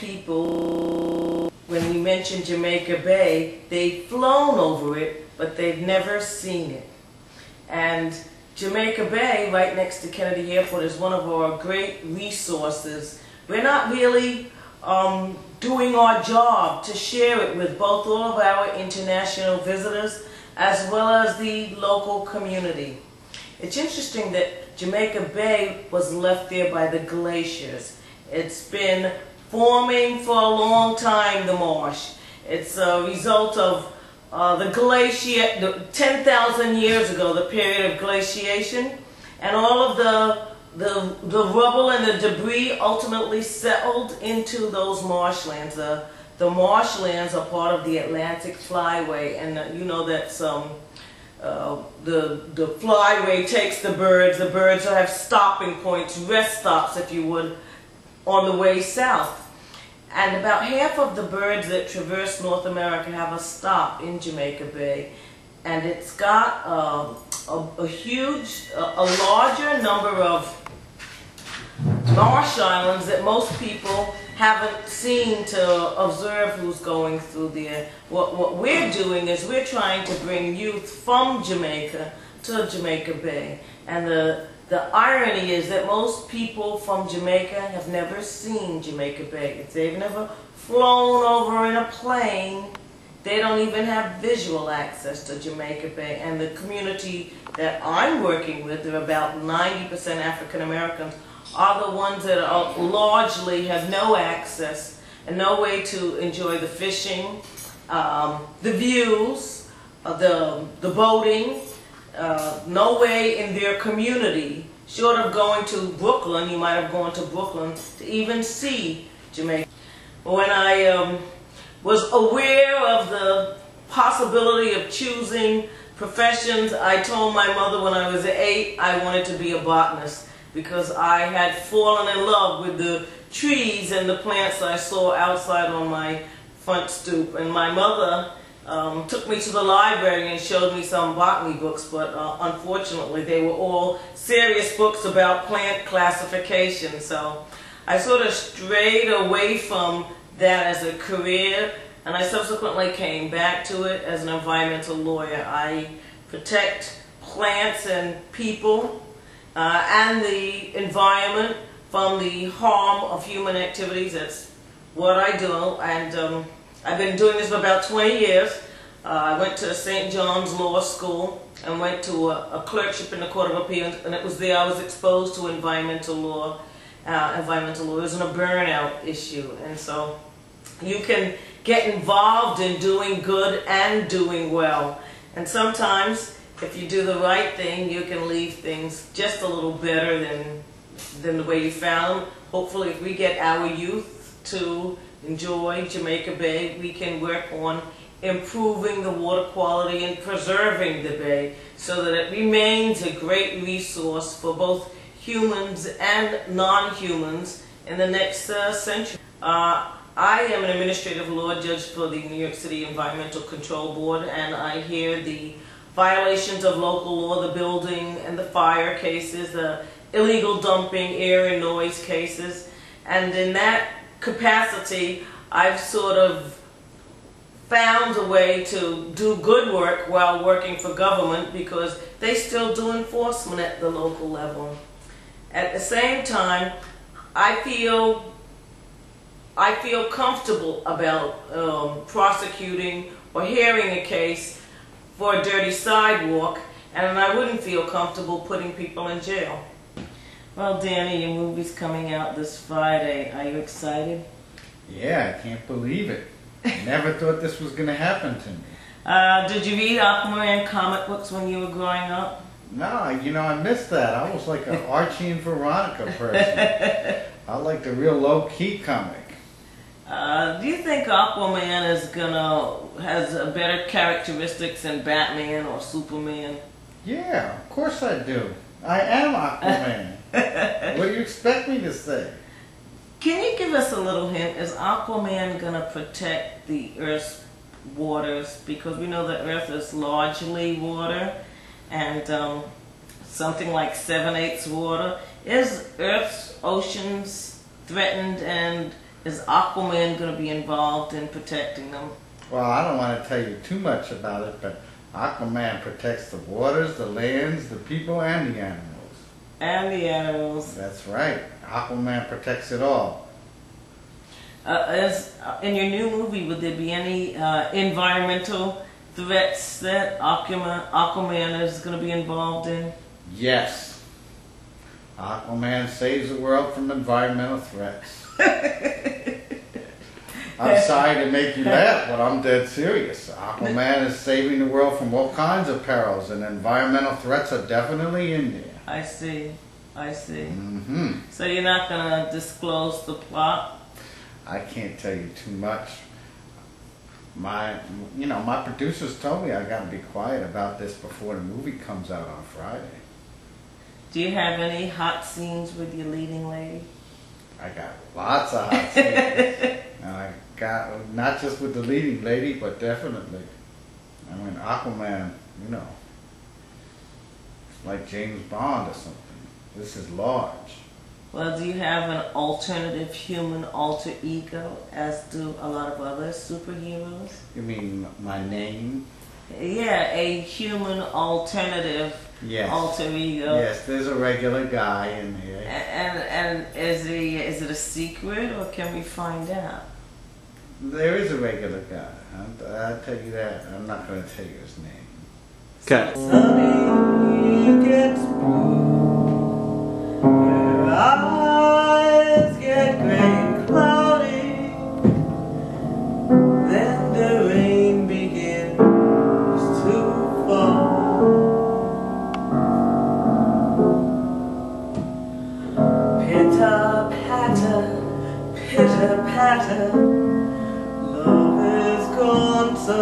people, when you mention Jamaica Bay, they've flown over it, but they've never seen it. And Jamaica Bay, right next to Kennedy Airport, is one of our great resources. We're not really doing our job to share it with both all of our international visitors as well as the local community. It's interesting that Jamaica Bay was left there by the glaciers. It's been forming for a long time, the marsh. It's a result of the glacier, 10,000 years ago, the period of glaciation, and all of the rubble and the debris ultimately settled into those marshlands. The marshlands are part of the Atlantic Flyway, and you know that the flyway takes the birds have stopping points, rest stops if you would, on the way south. And about half of the birds that traverse North America have a stop in Jamaica Bay. And it's got a larger number of marsh islands that most people haven't seen to observe who's going through there. What we're doing is we're trying to bring youth from Jamaica to Jamaica Bay. And the irony is that most people from Jamaica have never seen Jamaica Bay. If they've never flown over in a plane, they don't even have visual access to Jamaica Bay. And the community that I'm working with, they're about 90% African Americans, are the ones that are largely have no access and no way to enjoy the fishing, the views, the boating, no way in their community, short of going to Brooklyn. You might have gone to Brooklyn to even see Jamaica. When I was aware of the possibility of choosing professions, I told my mother when I was 8 I wanted to be a botanist, because I had fallen in love with the trees and the plants I saw outside on my front stoop. And my mother took me to the library and showed me some botany books, but unfortunately they were all serious books about plant classification. So I sort of strayed away from that as a career, and I subsequently came back to it as an environmental lawyer. I protect plants and people and the environment from the harm of human activities. That's what I do, and I've been doing this for about 20 years. I went to St. John's Law School and went to a clerkship in the Court of Appeals, and it was there I was exposed to environmental law. Environmental law isn't a burnout issue, and so you can get involved in doing good and doing well. And sometimes, if you do the right thing, you can leave things just a little better than the way you found them. Hopefully, if we get our youth to enjoy Jamaica Bay, we can work on improving the water quality and preserving the bay so that it remains a great resource for both humans and non-humans in the next century. I am an administrative law judge for the New York City Environmental Control Board, and I hear the violations of local law, the building and the fire cases, the illegal dumping, air and noise cases. And in that capacity, I've sort of found a way to do good work while working for government, because they still do enforcement at the local level. At the same time, I feel comfortable about prosecuting or hearing a case for a dirty sidewalk, and I wouldn't feel comfortable putting people in jail. Well, Danny, your movie's coming out this Friday. Are you excited? Yeah, I can't believe it. Never thought this was going to happen to me. Did you read Aquaman comic books when you were growing up? No, you know, I missed that. I was like an Archie and Veronica person. I like the real low-key comic. Do you think Aquaman has better characteristics than Batman or Superman? Yeah, of course I do. I am Aquaman. What do you expect me to say? Can you give us a little hint? Is Aquaman going to protect the Earth's waters? Because we know that Earth is largely water, and something like 7/8 water. Is Earth's oceans threatened, and is Aquaman going to be involved in protecting them? Well, I don't want to tell you too much about it, but Aquaman protects the waters, the lands, the people, and the animals. And the animals. That's right. Aquaman protects it all. In your new movie, would there be any environmental threats that Aquaman is going to be involved in? Yes. Aquaman saves the world from environmental threats. I'm sorry to make you laugh, but I'm dead serious. Aquaman is saving the world from all kinds of perils, and environmental threats are definitely in there. I see. Mm-hmm. So you're not going to disclose the plot? I can't tell you too much. My producers told me I got to be quiet about this before the movie comes out on Friday. Do you have any hot scenes with your leading lady? I got lots of hot scenes. And I got, not just with the leading lady, but definitely. I mean, Aquaman, it's like James Bond or something. This is large. Well, do you have an alternative human alter ego, as do a lot of other superheroes? You mean my name? Yeah, a human alternative alter ego. Yes, there's a regular guy in here. And is it a secret, or can we find out? There is a regular guy. I'll tell you that. I'm not going to tell you his name. Okay. Sunny gets blue, your eyes get gray and cloudy, then the rain begins to fall. Pitter patter, love is gone so